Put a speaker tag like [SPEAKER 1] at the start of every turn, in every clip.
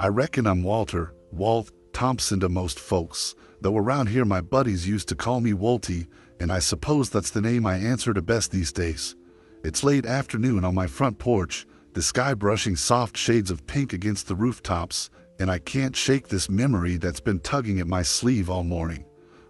[SPEAKER 1] I reckon I'm Walt Thompson to most folks, though around here my buddies used to call me Walty, and I suppose that's the name I answer to best these days. It's late afternoon on my front porch, the sky brushing soft shades of pink against the rooftops, and I can't shake this memory that's been tugging at my sleeve all morning.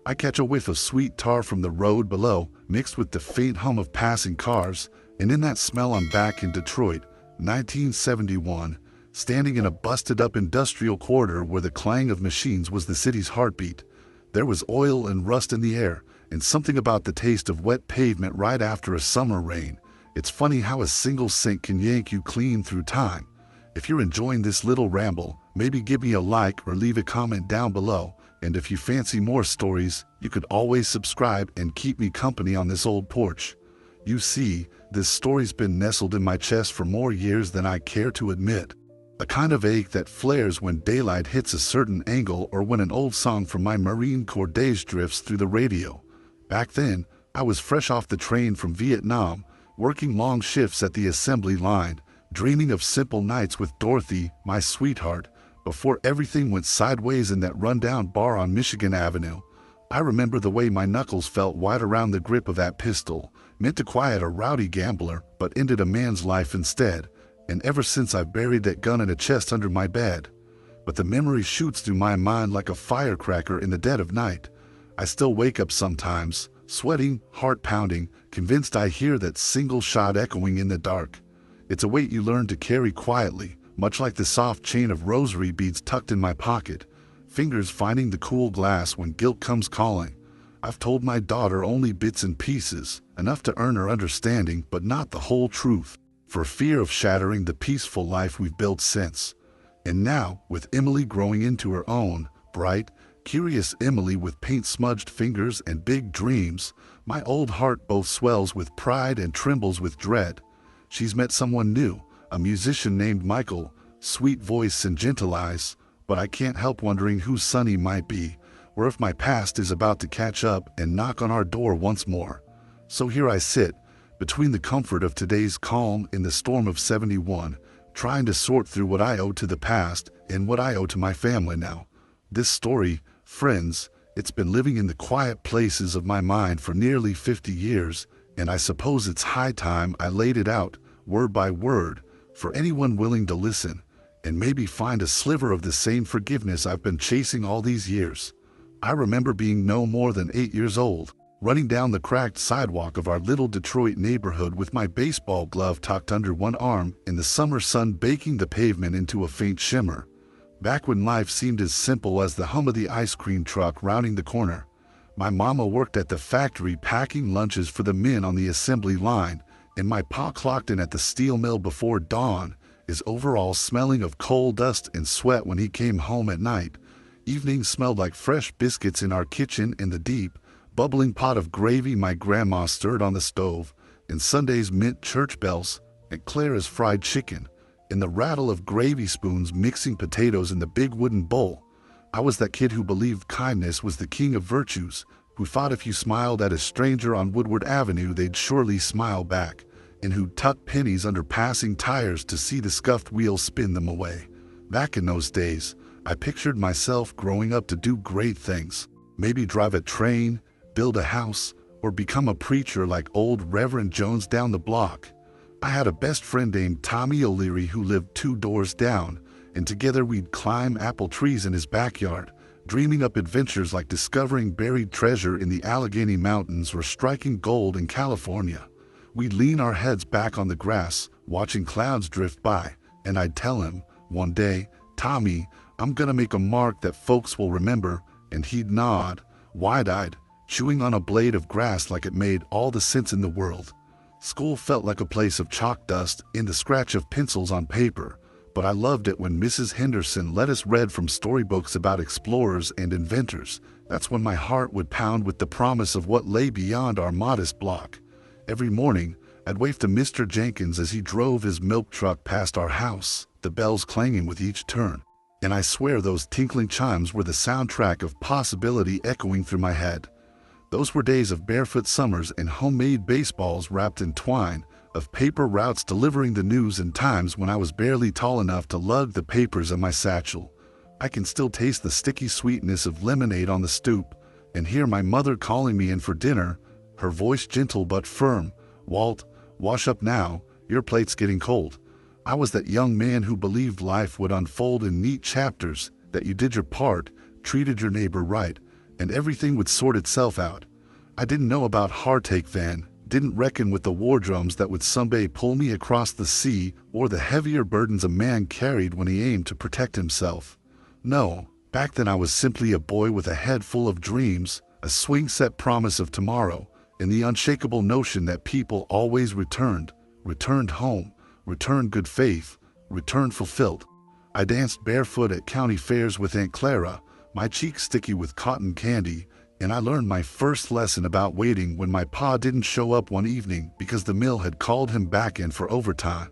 [SPEAKER 1] I catch a whiff of sweet tar from the road below, mixed with the faint hum of passing cars, and in that smell I'm back in Detroit, 1971, standing in a busted-up industrial corridor where the clang of machines was the city's heartbeat. There was oil and rust in the air, and something about the taste of wet pavement right after a summer rain. It's funny how a single sink can yank you clean through time. If you're enjoying this little ramble, maybe give me a like or leave a comment down below, and if you fancy more stories, you could always subscribe and keep me company on this old porch. You see, this story's been nestled in my chest for more years than I care to admit. A kind of ache that flares when daylight hits a certain angle or when an old song from my Marine Corps days drifts through the radio. Back then, I was fresh off the train from Vietnam, working long shifts at the assembly line, dreaming of simple nights with Dorothy, my sweetheart, before everything went sideways in that rundown bar on Michigan Avenue. I remember the way my knuckles felt white around the grip of that pistol, meant to quiet a rowdy gambler, but ended a man's life instead. And ever since I've buried that gun in a chest under my bed. But the memory shoots through my mind like a firecracker in the dead of night. I still wake up sometimes, sweating, heart pounding, convinced I hear that single shot echoing in the dark. It's a weight you learn to carry quietly, much like the soft chain of rosary beads tucked in my pocket, fingers finding the cool glass when guilt comes calling. I've told my daughter only bits and pieces, enough to earn her understanding, but not the whole truth, for fear of shattering the peaceful life we've built since. And now, with Emily growing into her own, bright, curious Emily with paint-smudged fingers and big dreams, my old heart both swells with pride and trembles with dread. She's met someone new, a musician named Michael, sweet voice and gentle eyes, but I can't help wondering who Sonny might be, or if my past is about to catch up and knock on our door once more. So here I sit, between the comfort of today's calm and the storm of 71, trying to sort through what I owe to the past and what I owe to my family now. This story, friends, it's been living in the quiet places of my mind for nearly 50 years, and I suppose it's high time I laid it out, word by word, for anyone willing to listen, and maybe find a sliver of the same forgiveness I've been chasing all these years. I remember being no more than 8 years old, running down the cracked sidewalk of our little Detroit neighborhood with my baseball glove tucked under one arm and the summer sun baking the pavement into a faint shimmer. Back when life seemed as simple as the hum of the ice cream truck rounding the corner. My mama worked at the factory packing lunches for the men on the assembly line, and my pa clocked in at the steel mill before dawn, his overalls smelling of coal dust and sweat when he came home at night. Evenings smelled like fresh biscuits in our kitchen and the deep, bubbling pot of gravy my grandma stirred on the stove, and Sundays meant church bells and Clara's fried chicken, and the rattle of gravy spoons mixing potatoes in the big wooden bowl. I was that kid who believed kindness was the king of virtues, who thought if you smiled at a stranger on Woodward Avenue they'd surely smile back, and who tucked pennies under passing tires to see the scuffed wheels spin them away. Back in those days, I pictured myself growing up to do great things, maybe drive a train, build a house, or become a preacher like old Reverend Jones down the block. I had a best friend named Tommy O'Leary who lived 2 doors down, and together we'd climb apple trees in his backyard, dreaming up adventures like discovering buried treasure in the Allegheny Mountains or striking gold in California. We'd lean our heads back on the grass, watching clouds drift by, and I'd tell him, one day, "Tommy, I'm gonna make a mark that folks will remember," and he'd nod, wide-eyed, chewing on a blade of grass like it made all the sense in the world. School felt like a place of chalk dust and the scratch of pencils on paper, but I loved it when Mrs. Henderson let us read from storybooks about explorers and inventors. That's when my heart would pound with the promise of what lay beyond our modest block. Every morning, I'd wave to Mr. Jenkins as he drove his milk truck past our house, the bells clanging with each turn. And I swear those tinkling chimes were the soundtrack of possibility echoing through my head. Those were days of barefoot summers and homemade baseballs wrapped in twine, of paper routes delivering the news and times when I was barely tall enough to lug the papers in my satchel. I can still taste the sticky sweetness of lemonade on the stoop and hear my mother calling me in for dinner, her voice gentle but firm. "Walt, wash up now, your plate's getting cold." I was that young man who believed life would unfold in neat chapters, that you did your part, treated your neighbor right, and everything would sort itself out. I didn't know about heartache then, didn't reckon with the war drums that would someday pull me across the sea or the heavier burdens a man carried when he aimed to protect himself. No, back then I was simply a boy with a head full of dreams, a swing-set promise of tomorrow, and the unshakable notion that people always returned home, returned good faith, returned fulfilled. I danced barefoot at county fairs with Aunt Clara, my cheeks sticky with cotton candy, and I learned my first lesson about waiting when my pa didn't show up one evening because the mill had called him back in for overtime.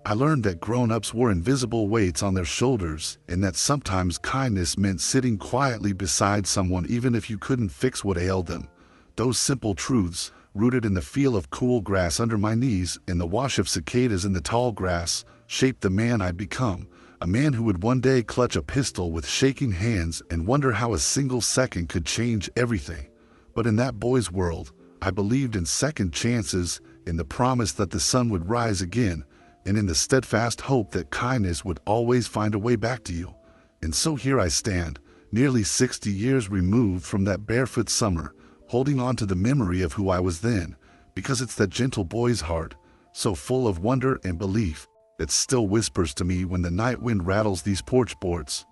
[SPEAKER 1] I learned that grown-ups wore invisible weights on their shoulders and that sometimes kindness meant sitting quietly beside someone even if you couldn't fix what ailed them. Those simple truths, rooted in the feel of cool grass under my knees and the wash of cicadas in the tall grass, shaped the man I'd become, a man who would one day clutch a pistol with shaking hands and wonder how a single second could change everything. But in that boy's world, I believed in second chances, in the promise that the sun would rise again, and in the steadfast hope that kindness would always find a way back to you. And so here I stand, nearly 60 years removed from that barefoot summer, holding on to the memory of who I was then, because it's that gentle boy's heart, so full of wonder and belief, that still whispers to me when the night wind rattles these porch boards.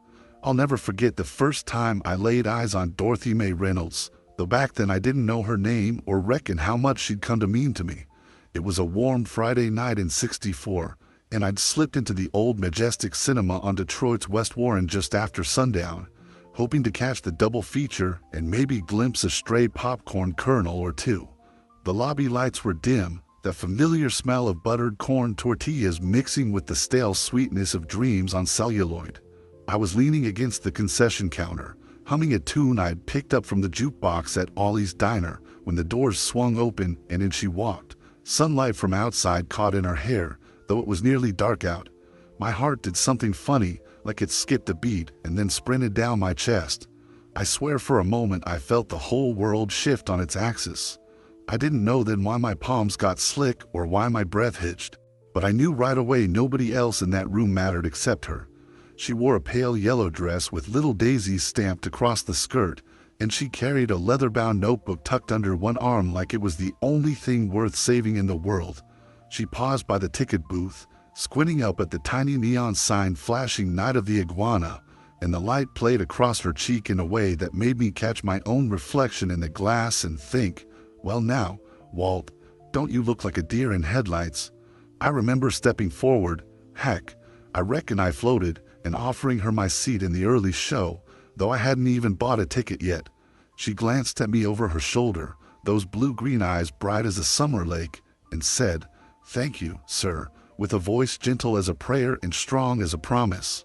[SPEAKER 1] I'll never forget the first time I laid eyes on Dorothy Mae Reynolds, though back then I didn't know her name or reckon how much she'd come to mean to me. It was a warm Friday night in '64, and I'd slipped into the old Majestic Cinema on Detroit's West Warren just after sundown, hoping to catch the double feature and maybe glimpse a stray popcorn kernel or two. The lobby lights were dim, the familiar smell of buttered corn tortillas mixing with the stale sweetness of dreams on celluloid. I was leaning against the concession counter, humming a tune I'd picked up from the jukebox at Ollie's Diner, when the doors swung open and in she walked. Sunlight from outside caught in her hair, though it was nearly dark out. My heart did something funny, like it skipped a beat and then sprinted down my chest. I swear for a moment I felt the whole world shift on its axis. I didn't know then why my palms got slick or why my breath hitched, but I knew right away nobody else in that room mattered except her. She wore a pale yellow dress with little daisies stamped across the skirt, and she carried a leather-bound notebook tucked under one arm like it was the only thing worth saving in the world. She paused by the ticket booth, squinting up at the tiny neon sign flashing Night of the Iguana, and the light played across her cheek in a way that made me catch my own reflection in the glass and think, well now, Walt, don't you look like a deer in headlights? I remember stepping forward, heck, I reckon I floated, and offering her my seat in the early show, though I hadn't even bought a ticket yet. She glanced at me over her shoulder, those blue-green eyes bright as a summer lake, and said, "Thank you, sir," with a voice gentle as a prayer and strong as a promise.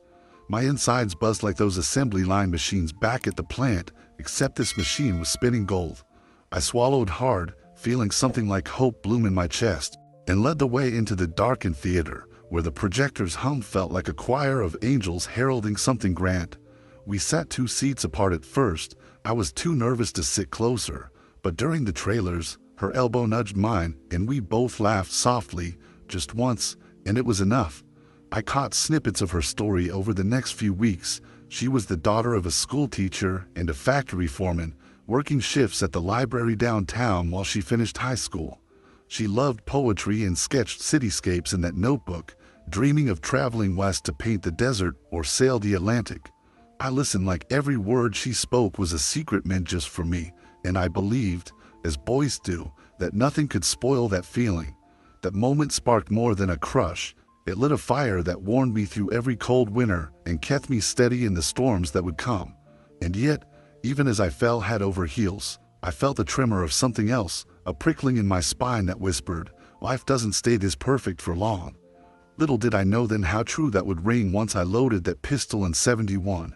[SPEAKER 1] My insides buzzed like those assembly line machines back at the plant, except this machine was spinning gold. I swallowed hard, feeling something like hope bloom in my chest, and led the way into the darkened theater, where the projector's hum felt like a choir of angels heralding something grand. We sat 2 seats apart at first. I was too nervous to sit closer, but during the trailers, her elbow nudged mine, and we both laughed softly, just once, and it was enough. I caught snippets of her story over the next few weeks. She was the daughter of a school teacher and a factory foreman, working shifts at the library downtown while she finished high school. She loved poetry and sketched cityscapes in that notebook, dreaming of traveling west to paint the desert or sail the Atlantic. I listened like every word she spoke was a secret meant just for me, and I believed, as boys do, that nothing could spoil that feeling. That moment sparked more than a crush. It lit a fire that warmed me through every cold winter and kept me steady in the storms that would come. And yet, even as I fell head over heels, I felt a tremor of something else, a prickling in my spine that whispered, "Life doesn't stay this perfect for long." Little did I know then how true that would ring once I loaded that pistol in '71.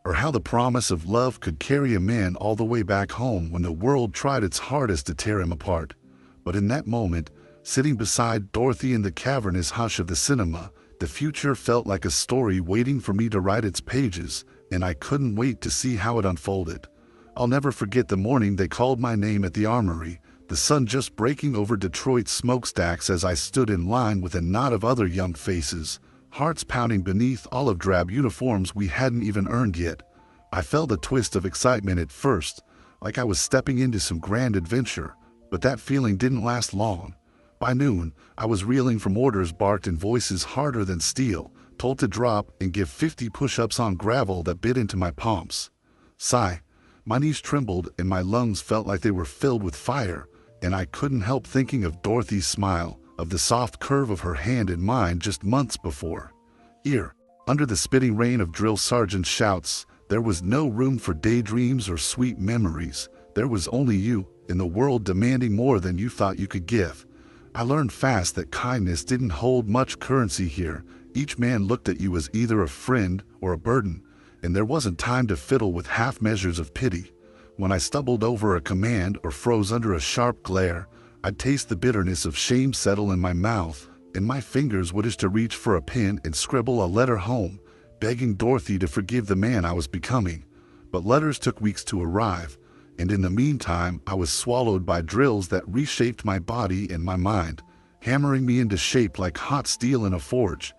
[SPEAKER 1] Or how the promise of love could carry a man all the way back home when the world tried its hardest to tear him apart. But in that moment, Sitting beside Dorothy in the cavernous hush of the cinema, the future felt like a story waiting for me to write its pages, and I couldn't wait to see how it unfolded. I'll never forget the morning they called my name at the armory, the sun just breaking over Detroit's smokestacks as I stood in line with a knot of other young faces, hearts pounding beneath olive-drab uniforms we hadn't even earned yet. I felt a twist of excitement at first, like I was stepping into some grand adventure, but that feeling didn't last long. By noon, I was reeling from orders barked in voices harder than steel, told to drop and give 50 push-ups on gravel that bit into my palms. Sigh. My knees trembled and my lungs felt like they were filled with fire, and I couldn't help thinking of Dorothy's smile, of the soft curve of her hand in mine just months before. Here, under the spitting rain of drill sergeant shouts, there was no room for daydreams or sweet memories. There was only you, in the world demanding more than you thought you could give. I learned fast that kindness didn't hold much currency here. Each man looked at you as either a friend or a burden, and there wasn't time to fiddle with half measures of pity. When I stumbled over a command or froze under a sharp glare, I'd taste the bitterness of shame settle in my mouth, and my fingers would itch to reach for a pen and scribble a letter home, begging Dorothy to forgive the man I was becoming. But letters took weeks to arrive, and in the meantime I was swallowed by drills that reshaped my body and my mind, hammering me into shape like hot steel in a forge.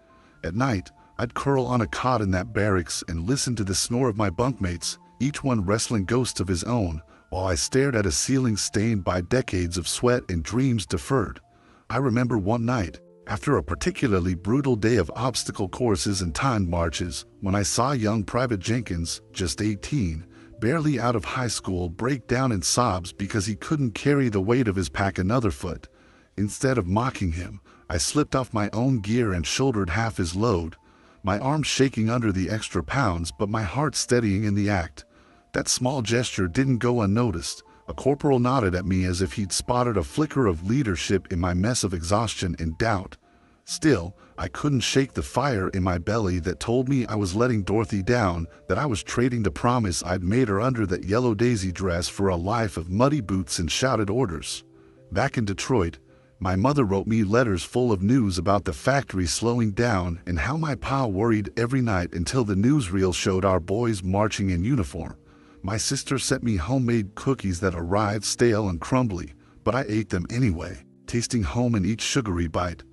[SPEAKER 1] At night, I'd curl on a cot in that barracks and listen to the snore of my bunkmates, each one wrestling ghosts of his own, while I stared at a ceiling stained by decades of sweat and dreams deferred. I remember one night, after a particularly brutal day of obstacle courses and timed marches, when I saw young Private Jenkins, just 18, barely out of high school, break down in sobs because he couldn't carry the weight of his pack another foot. Instead of mocking him, I slipped off my own gear and shouldered half his load, my arms shaking under the extra pounds but my heart steadying in the act. That small gesture didn't go unnoticed. A corporal nodded at me as if he'd spotted a flicker of leadership in my mess of exhaustion and doubt. Still, I couldn't shake the fire in my belly that told me I was letting Dorothy down, that I was trading the promise I'd made her under that yellow daisy dress for a life of muddy boots and shouted orders. Back in Detroit, my mother wrote me letters full of news about the factory slowing down and how my pa worried every night until the newsreel showed our boys marching in uniform. My sister sent me homemade cookies that arrived stale and crumbly, but I ate them anyway, tasting home in each sugary bite.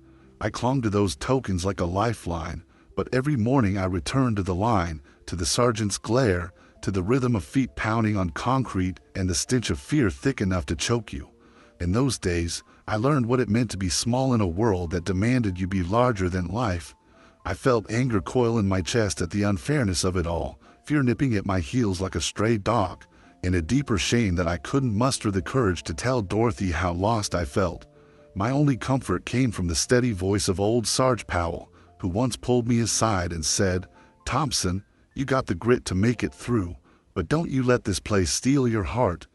[SPEAKER 1] I clung to those tokens like a lifeline, but every morning I returned to the line, to the sergeant's glare, to the rhythm of feet pounding on concrete and the stench of fear thick enough to choke you. In those days, I learned what it meant to be small in a world that demanded you be larger than life. I felt anger coil in my chest at the unfairness of it all, fear nipping at my heels like a stray dog, and a deeper shame that I couldn't muster the courage to tell Dorothy how lost I felt. My only comfort came from the steady voice of old Sarge Powell, who once pulled me aside and said, "Thompson, you got the grit to make it through, but don't you let this place steal your heart."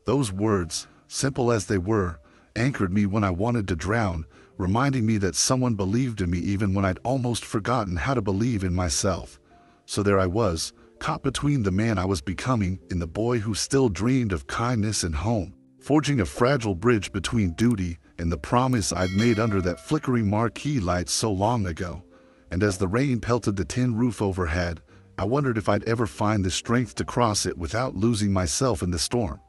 [SPEAKER 1] Those words, simple as they were, anchored me when I wanted to drown, reminding me that someone believed in me even when I'd almost forgotten how to believe in myself. So there I was, caught between the man I was becoming and the boy who still dreamed of kindness and home, forging a fragile bridge between duty and the promise I'd made under that flickering marquee light so long ago. And as the rain pelted the tin roof overhead, I wondered if I'd ever find the strength to cross it without losing myself in the storm.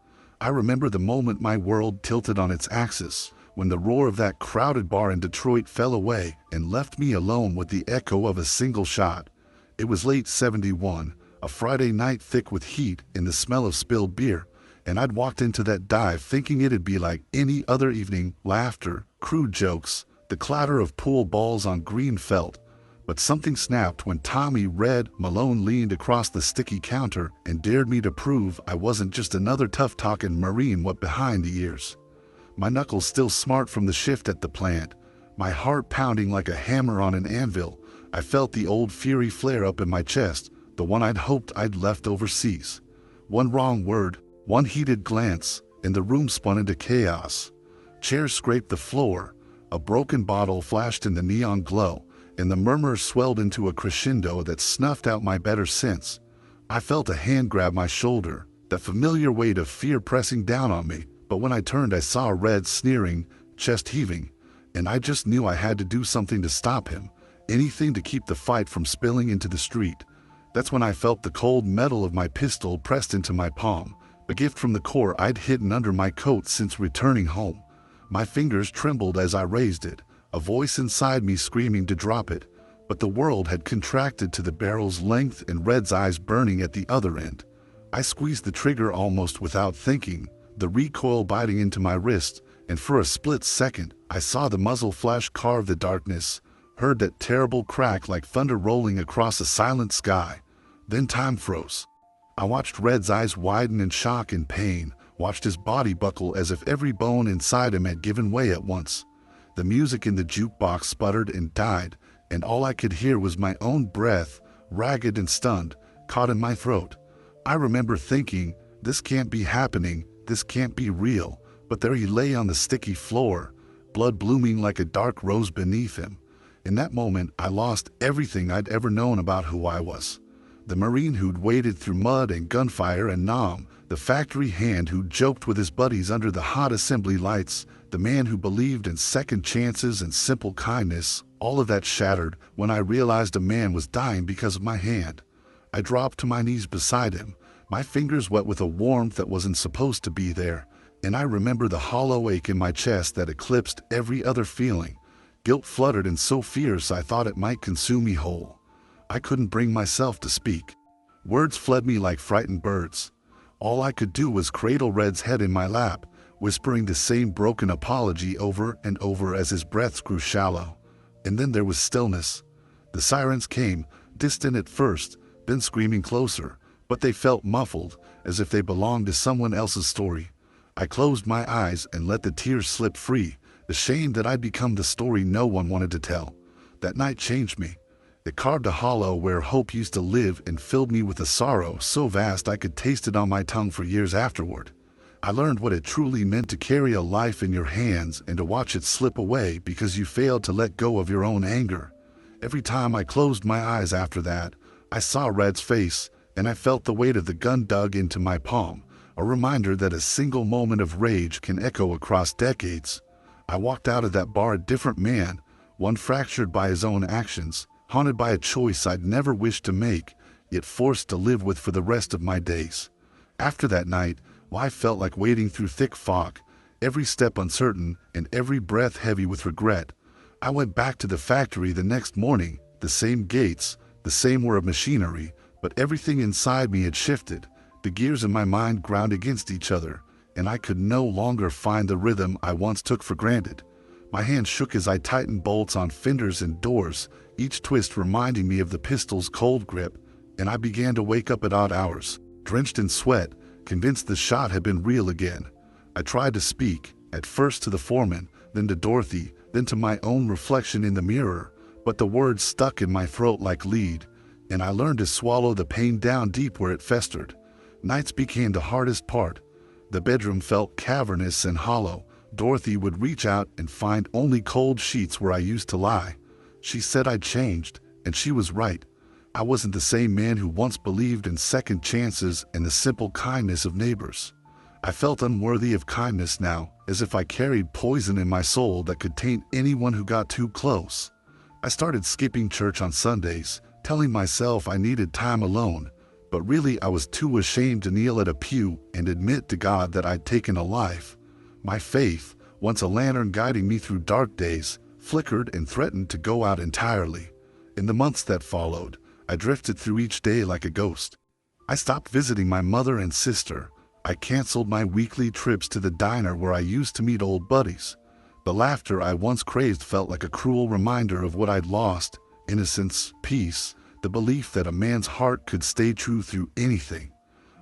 [SPEAKER 1] I remember the moment my world tilted on its axis, when the roar of that crowded bar in Detroit fell away and left me alone with the echo of a single shot. It was late '71, a Friday night thick with heat and the smell of spilled beer, and I'd walked into that dive thinking it'd be like any other evening, laughter, crude jokes, the clatter of pool balls on green felt. But something snapped when Tommy Red Malone leaned across the sticky counter and dared me to prove I wasn't just another tough-talking Marine what behind the ears. My knuckles still smart from the shift at the plant, my heart pounding like a hammer on an anvil. I felt the old fury flare up in my chest, the one I'd hoped I'd left overseas. One wrong word, one heated glance, and the room spun into chaos. Chairs scraped the floor, a broken bottle flashed in the neon glow, and the murmur swelled into a crescendo that snuffed out my better sense. I felt a hand grab my shoulder, the familiar weight of fear pressing down on me, but when I turned I saw Red sneering, chest heaving. and I just knew I had to do something to stop him, anything to keep the fight from spilling into the street. That's when I felt the cold metal of my pistol pressed into my palm, a gift from the Corps I'd hidden under my coat since returning home. My fingers trembled as I raised it, a voice inside me screaming to drop it, but the world had contracted to the barrel's length and Red's eyes burning at the other end. I squeezed the trigger almost without thinking, the recoil biting into my wrist, and for a split second, I saw the muzzle flash carve the darkness, heard that terrible crack like thunder rolling across a silent sky. Then time froze. I watched Red's eyes widen in shock and pain, watched his body buckle as if every bone inside him had given way at once. The music in the jukebox sputtered and died, and all I could hear was my own breath, ragged and stunned, caught in my throat. I remember thinking, this can't be happening, this can't be real, but there he lay on the sticky floor, blood blooming like a dark rose beneath him. In that moment, I lost everything I'd ever known about who I was. The Marine who'd waded through mud and gunfire and Nam, the factory hand who joked with his buddies under the hot assembly lights, the man who believed in second chances and simple kindness, all of that shattered when I realized a man was dying because of my hand. I dropped to my knees beside him, my fingers wet with a warmth that wasn't supposed to be there, and I remember the hollow ache in my chest that eclipsed every other feeling. Guilt fluttered and so fierce I thought it might consume me whole. I couldn't bring myself to speak. Words fled me like frightened birds. All I could do was cradle Red's head in my lap, whispering the same broken apology over and over as his breaths grew shallow. And then there was stillness. The sirens came, distant at first, then screaming closer, but they felt muffled, as if they belonged to someone else's story. I closed my eyes and let the tears slip free, ashamed that I'd become the story no one wanted to tell. That night changed me. It carved a hollow where hope used to live and filled me with a sorrow so vast I could taste it on my tongue for years afterward. I learned what it truly meant to carry a life in your hands and to watch it slip away because you failed to let go of your own anger. Every time I closed my eyes after that, I saw Red's face, and I felt the weight of the gun dug into my palm, a reminder that a single moment of rage can echo across decades. I walked out of that bar a different man, one fractured by his own actions, haunted by a choice I'd never wished to make, yet forced to live with for the rest of my days. After that night, life felt like wading through thick fog, every step uncertain and every breath heavy with regret. I went back to the factory the next morning, the same gates, the same whir of machinery, but everything inside me had shifted. The gears in my mind ground against each other, and I could no longer find the rhythm I once took for granted. My hand shook as I tightened bolts on fenders and doors, each twist reminding me of the pistol's cold grip, and I began to wake up at odd hours, drenched in sweat, convinced the shot had been real again. I tried to speak, at first to the foreman, then to Dorothy, then to my own reflection in the mirror, but the words stuck in my throat like lead, and I learned to swallow the pain down deep where it festered. Nights became the hardest part. The bedroom felt cavernous and hollow. Dorothy would reach out and find only cold sheets where I used to lie. She said I'd changed, and she was right. I wasn't the same man who once believed in second chances and the simple kindness of neighbors. I felt unworthy of kindness now, as if I carried poison in my soul that could taint anyone who got too close. I started skipping church on Sundays, telling myself I needed time alone, but really I was too ashamed to kneel at a pew and admit to God that I'd taken a life. My faith, once a lantern guiding me through dark days, flickered and threatened to go out entirely. In the months that followed, I drifted through each day like a ghost. I stopped visiting my mother and sister. I canceled my weekly trips to the diner where I used to meet old buddies. The laughter I once craved felt like a cruel reminder of what I'd lost: innocence, peace, the belief that a man's heart could stay true through anything.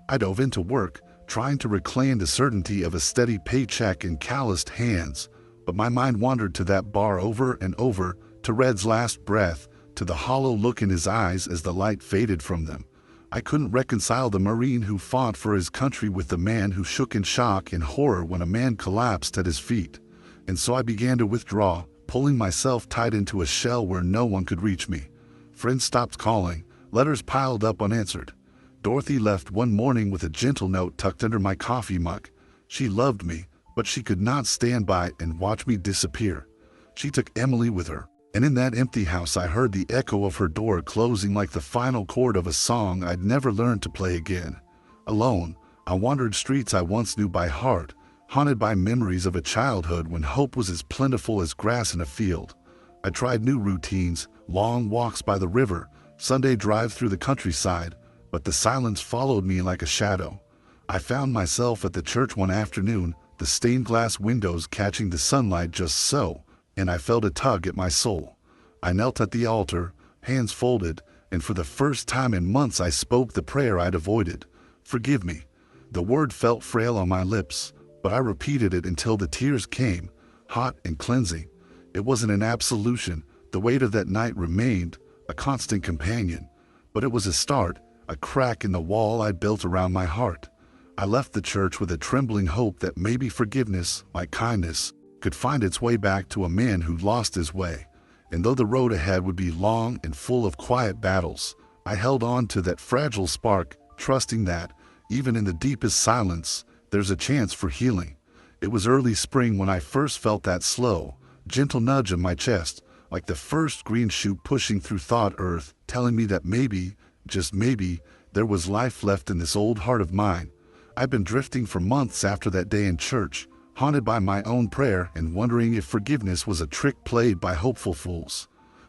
[SPEAKER 1] I dove into work, trying to reclaim the certainty of a steady paycheck in calloused hands, but my mind wandered to that bar over and over, to Red's last breath, to the hollow look in his eyes as the light faded from them. I couldn't reconcile the Marine who fought for his country with the man who shook in shock and horror when a man collapsed at his feet. And so I began to withdraw, pulling myself tight into a shell where no one could reach me. Friends stopped calling, letters piled up unanswered. Dorothy left one morning with a gentle note tucked under my coffee mug. She loved me, but she could not stand by and watch me disappear. She took Emily with her. And in that empty house I heard the echo of her door closing like the final chord of a song I'd never learned to play again. Alone, I wandered streets I once knew by heart, haunted by memories of a childhood when hope was as plentiful as grass in a field. I tried new routines, long walks by the river, Sunday drives through the countryside, but the silence followed me like a shadow. I found myself at the church one afternoon, the stained glass windows catching the sunlight just so, and I felt a tug at my soul. I knelt at the altar, hands folded, and for the first time in months I spoke the prayer I'd avoided. Forgive me. The word felt frail on my lips, but I repeated it until the tears came, hot and cleansing. It wasn't an absolution. The weight of that night remained, a constant companion. But it was a start, a crack in the wall I'd built around my heart. I left the church with a trembling hope that maybe forgiveness, like kindness, could find its way back to a man who'd lost his way. And though the road ahead would be long and full of quiet battles, I held on to that fragile spark, trusting that, even in the deepest silence, there's a chance for healing. It was early spring when I first felt that slow, gentle nudge in my chest, like the first green shoot pushing through thawed earth, telling me that maybe, just maybe, there was life left in this old heart of mine. I'd been drifting for months after that day in church, haunted by my own prayer and wondering if forgiveness was a trick played by hopeful fools.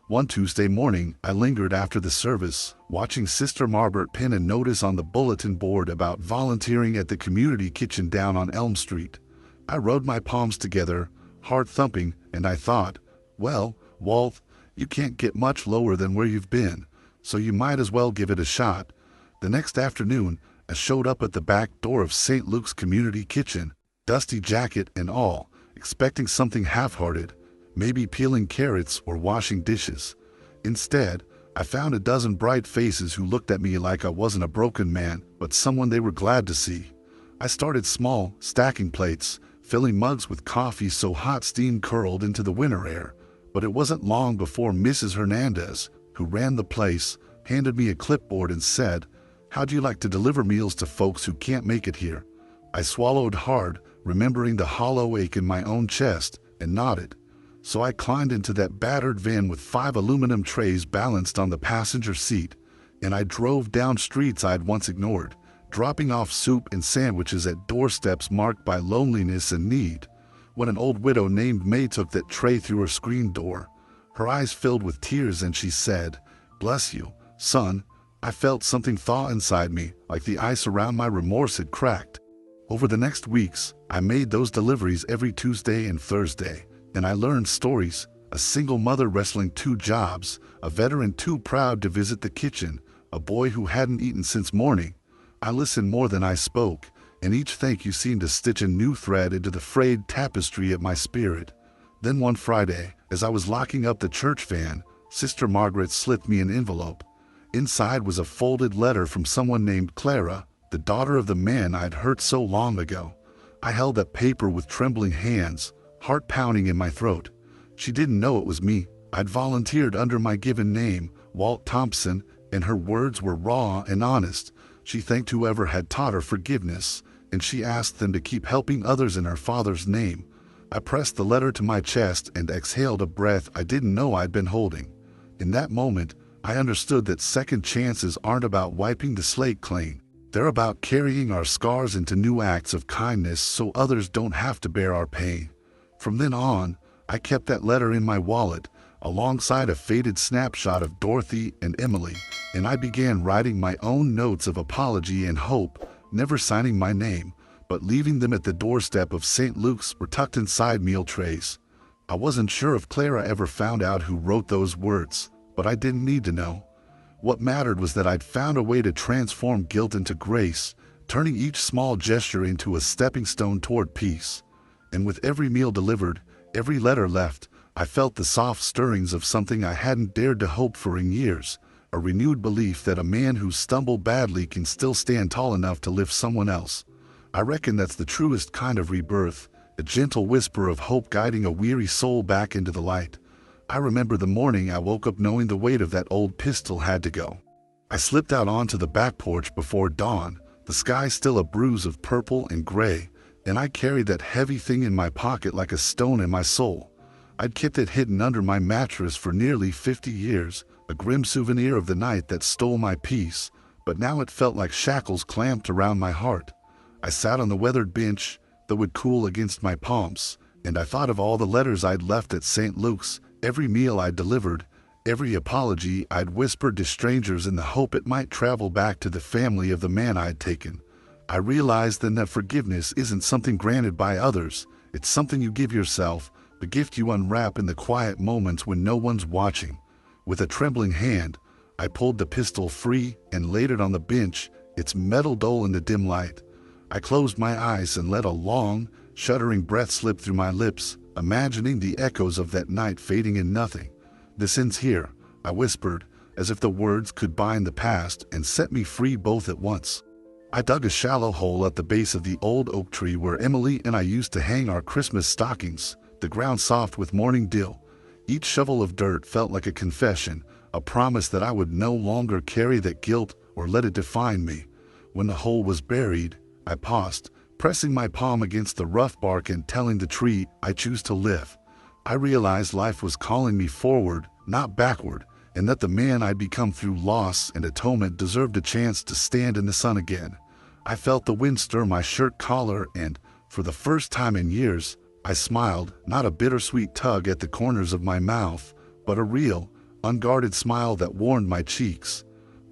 [SPEAKER 1] One Tuesday morning, I lingered after the service, watching Sister Margaret pin a notice on the bulletin board about volunteering at the community kitchen down on Elm Street. I rubbed my palms together, heart thumping, and I thought, well, Walt, you can't get much lower than where you've been, so you might as well give it a shot. The next afternoon, I showed up at the back door of St. Luke's community kitchen, dusty jacket and all, expecting something half-hearted, maybe peeling carrots or washing dishes. Instead, I found a dozen bright faces who looked at me like I wasn't a broken man, but someone they were glad to see. I started small, stacking plates, filling mugs with coffee so hot steam curled into the winter air. But it wasn't long before Mrs. Hernandez, who ran the place, handed me a clipboard and said, "How'd you like to deliver meals to folks who can't make it here?" I swallowed hard, remembering the hollow ache in my own chest, and nodded. So I climbed into that battered van with 5 aluminum trays balanced on the passenger seat, and I drove down streets I'd once ignored, dropping off soup and sandwiches at doorsteps marked by loneliness and need. When an old widow named May took that tray through her screen door, her eyes filled with tears and she said, "Bless you, son," I felt something thaw inside me, like the ice around my remorse had cracked. Over the next weeks, I made those deliveries every Tuesday and Thursday, and I learned stories, a single mother wrestling 2 jobs, a veteran too proud to visit the kitchen, a boy who hadn't eaten since morning. I listened more than I spoke, and each thank you seemed to stitch a new thread into the frayed tapestry of my spirit. Then one Friday, as I was locking up the church van, Sister Margaret slipped me an envelope. Inside was a folded letter from someone named Clara, the daughter of the man I'd hurt so long ago. I held that paper with trembling hands, heart pounding in my throat. She didn't know it was me. I'd volunteered under my given name, Walt Thompson, and her words were raw and honest. She thanked whoever had taught her forgiveness, and she asked them to keep helping others in her father's name. I pressed the letter to my chest and exhaled a breath I didn't know I'd been holding. In that moment, I understood that second chances aren't about wiping the slate clean. They're about carrying our scars into new acts of kindness so others don't have to bear our pain. From then on, I kept that letter in my wallet, alongside a faded snapshot of Dorothy and Emily, and I began writing my own notes of apology and hope, never signing my name, but leaving them at the doorstep of St. Luke's or tucked inside meal trays. I wasn't sure if Clara ever found out who wrote those words, but I didn't need to know. What mattered was that I'd found a way to transform guilt into grace, turning each small gesture into a stepping stone toward peace. And with every meal delivered, every letter left, I felt the soft stirrings of something I hadn't dared to hope for in years, a renewed belief that a man who stumbled badly can still stand tall enough to lift someone else. I reckon that's the truest kind of rebirth, a gentle whisper of hope guiding a weary soul back into the light. I remember the morning I woke up knowing the weight of that old pistol had to go. I slipped out onto the back porch before dawn, the sky still a bruise of purple and gray, and I carried that heavy thing in my pocket like a stone in my soul. I'd kept it hidden under my mattress for nearly 50 years, a grim souvenir of the night that stole my peace, but now it felt like shackles clamped around my heart. I sat on the weathered bench that would cool against my palms, and I thought of all the letters I'd left at St. Luke's, every meal I'd delivered, every apology I'd whispered to strangers in the hope it might travel back to the family of the man I'd taken. I realized then that forgiveness isn't something granted by others, it's something you give yourself, the gift you unwrap in the quiet moments when no one's watching. With a trembling hand, I pulled the pistol free and laid it on the bench, its metal dull in the dim light. I closed my eyes and let a long, shuddering breath slip through my lips, imagining the echoes of that night fading in nothing. "This ends here," I whispered, as if the words could bind the past and set me free both at once. I dug a shallow hole at the base of the old oak tree where Emily and I used to hang our Christmas stockings, the ground soft with morning dew. Each shovel of dirt felt like a confession, a promise that I would no longer carry that guilt or let it define me. When the hole was buried, I paused, pressing my palm against the rough bark and telling the tree, "I choose to live." I realized life was calling me forward, not backward, and that the man I'd become through loss and atonement deserved a chance to stand in the sun again. I felt the wind stir my shirt collar and, for the first time in years, I smiled, not a bittersweet tug at the corners of my mouth, but a real, unguarded smile that warmed my cheeks.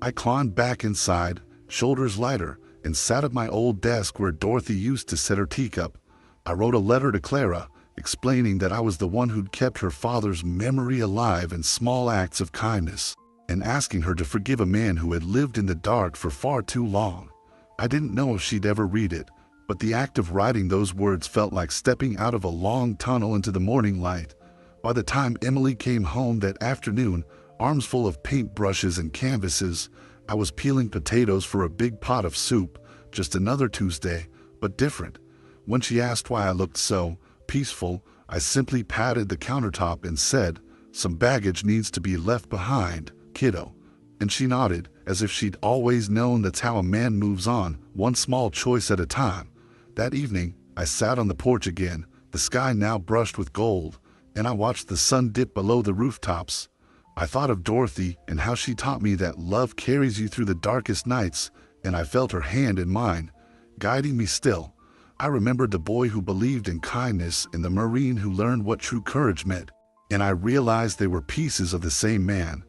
[SPEAKER 1] I climbed back inside, shoulders lighter, and sat at my old desk where Dorothy used to set her teacup. I wrote a letter to Clara, explaining that I was the one who'd kept her father's memory alive in small acts of kindness, and asking her to forgive a man who had lived in the dark for far too long. I didn't know if she'd ever read it, but the act of writing those words felt like stepping out of a long tunnel into the morning light. By the time Emily came home that afternoon, arms full of paintbrushes and canvases, I was peeling potatoes for a big pot of soup, just another Tuesday, but different. When she asked why I looked so peaceful, I simply patted the countertop and said, "Some baggage needs to be left behind, kiddo." And she nodded, as if she'd always known that's how a man moves on, one small choice at a time. That evening, I sat on the porch again, the sky now brushed with gold, and I watched the sun dip below the rooftops. I thought of Dorothy and how she taught me that love carries you through the darkest nights, and I felt her hand in mine, guiding me still. I remembered the boy who believed in kindness and the Marine who learned what true courage meant, and I realized they were pieces of the same man.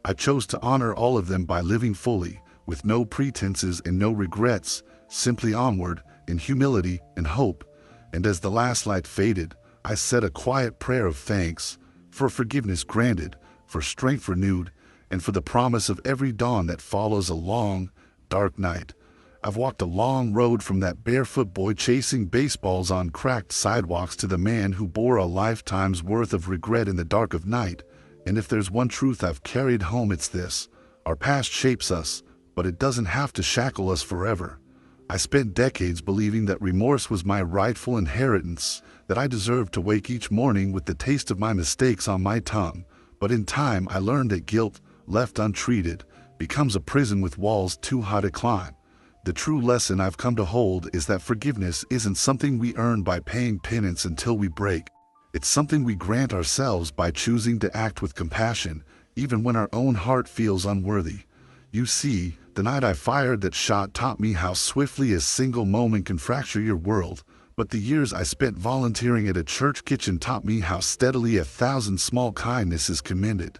[SPEAKER 1] I chose to honor all of them by living fully, with no pretenses and no regrets, simply onward, in humility and hope. And as the last light faded, I said a quiet prayer of thanks, for forgiveness granted, for strength renewed, and for the promise of every dawn that follows a long, dark night. I've walked a long road from that barefoot boy chasing baseballs on cracked sidewalks to the man who bore a lifetime's worth of regret in the dark of night. And if there's one truth I've carried home, it's this: our past shapes us, but it doesn't have to shackle us forever. I spent decades believing that remorse was my rightful inheritance, that I deserved to wake each morning with the taste of my mistakes on my tongue. But in time, I learned that guilt, left untreated, becomes a prison with walls too high to climb. The true lesson I've come to hold is that forgiveness isn't something we earn by paying penance until we break. It's something we grant ourselves by choosing to act with compassion, even when our own heart feels unworthy. You see, the night I fired that shot taught me how swiftly a single moment can fracture your world, but the years I spent volunteering at a church kitchen taught me how steadily 1,000 small kindnesses can mend it.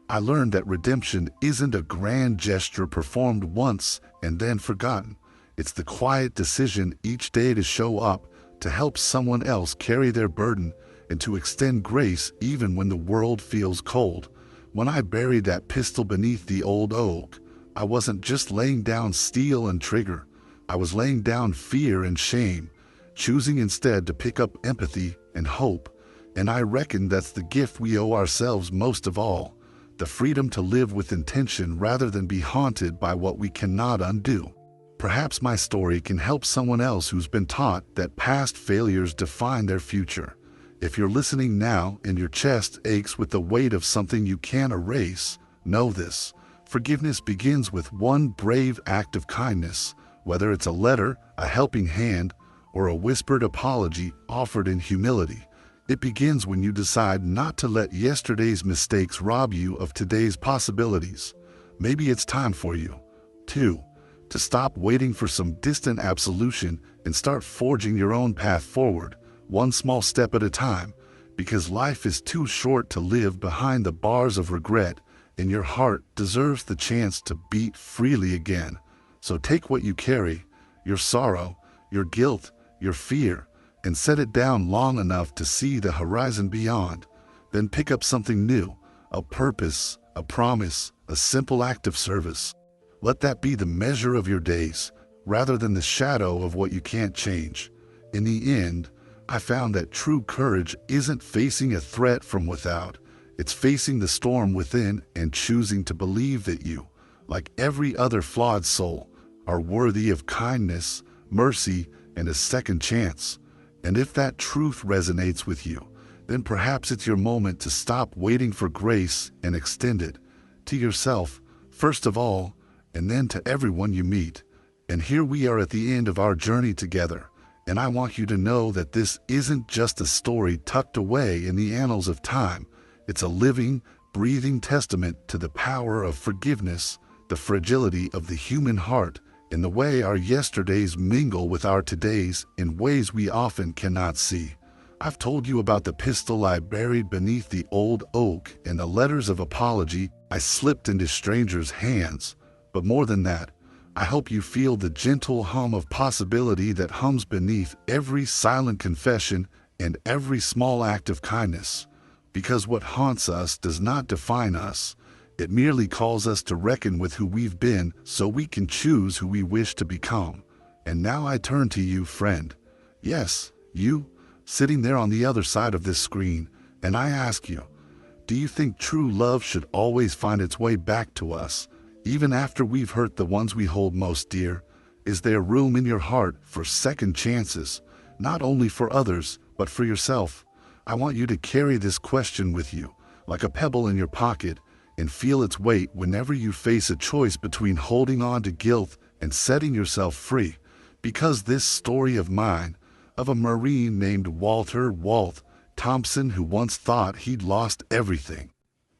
[SPEAKER 1] I learned that redemption isn't a grand gesture performed once and then forgotten. It's the quiet decision each day to show up, to help someone else carry their burden, and to extend grace even when the world feels cold. When I buried that pistol beneath the old oak, I wasn't just laying down steel and trigger. I was laying down fear and shame, choosing instead to pick up empathy and hope. And I reckon that's the gift we owe ourselves most of all, the freedom to live with intention rather than be haunted by what we cannot undo. Perhaps my story can help someone else who's been taught that past failures define their future. If you're listening now and your chest aches with the weight of something you can't erase, know this: forgiveness begins with one brave act of kindness, whether it's a letter, a helping hand, or a whispered apology offered in humility. It begins when you decide not to let yesterday's mistakes rob you of today's possibilities. Maybe it's time for you, too, to stop waiting for some distant absolution and start forging your own path forward, one small step at a time, because life is too short to live behind the bars of regret, and your heart deserves the chance to beat freely again. So take what you carry, your sorrow, your guilt, your fear, and set it down long enough to see the horizon beyond. Then pick up something new, a purpose, a promise, a simple act of service. Let that be the measure of your days, rather than the shadow of what you can't change. In the end, I found that true courage isn't facing a threat from without. It's facing the storm within and choosing to believe that you, like every other flawed soul, are worthy of kindness, mercy, and a second chance. And if that truth resonates with you, then perhaps it's your moment to stop waiting for grace and extend it to yourself, first of all, and then to everyone you meet. And here we are at the end of our journey together, and I want you to know that this isn't just a story tucked away in the annals of time. It's a living, breathing testament to the power of forgiveness, the fragility of the human heart, and the way our yesterdays mingle with our todays in ways we often cannot see. I've told you about the pistol I buried beneath the old oak and the letters of apology I slipped into strangers' hands. But more than that, I hope you feel the gentle hum of possibility that hums beneath every silent confession and every small act of kindness. Because what haunts us does not define us. It merely calls us to reckon with who we've been so we can choose who we wish to become. And now I turn to you, friend. Yes, you, sitting there on the other side of this screen, and I ask you, do you think true love should always find its way back to us, even after we've hurt the ones we hold most dear? Is there room in your heart for second chances, not only for others, but for yourself? I want you to carry this question with you, like a pebble in your pocket, and feel its weight whenever you face a choice between holding on to guilt and setting yourself free. Because this story of mine, of a Marine named Walt Thompson who once thought he'd lost everything,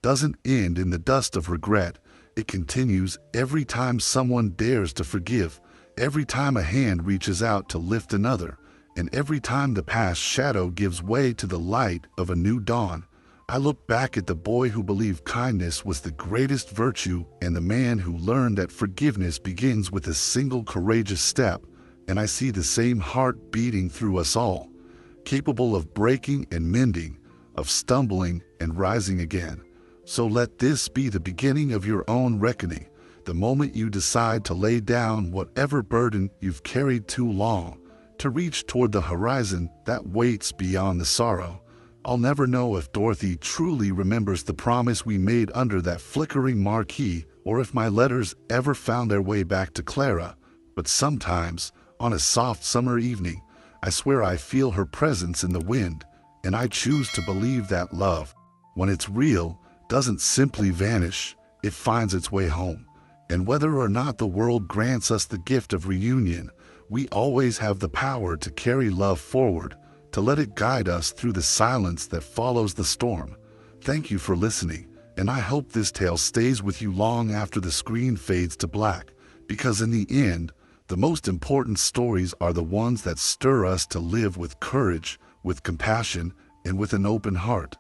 [SPEAKER 1] doesn't end in the dust of regret. It continues every time someone dares to forgive, every time a hand reaches out to lift another, and every time the past shadow gives way to the light of a new dawn. I look back at the boy who believed kindness was the greatest virtue and the man who learned that forgiveness begins with a single courageous step, and I see the same heart beating through us all, capable of breaking and mending, of stumbling and rising again. So let this be the beginning of your own reckoning, the moment you decide to lay down whatever burden you've carried too long, to reach toward the horizon that waits beyond the sorrow. I'll never know if Dorothy truly remembers the promise we made under that flickering marquee, or if my letters ever found their way back to Clara, but sometimes, on a soft summer evening, I swear I feel her presence in the wind, and I choose to believe that love, when it's real, doesn't simply vanish, it finds its way home. And whether or not the world grants us the gift of reunion, we always have the power to carry love forward, to let it guide us through the silence that follows the storm. Thank you for listening, and I hope this tale stays with you long after the screen fades to black, because in the end, the most important stories are the ones that stir us to live with courage, with compassion, and with an open heart.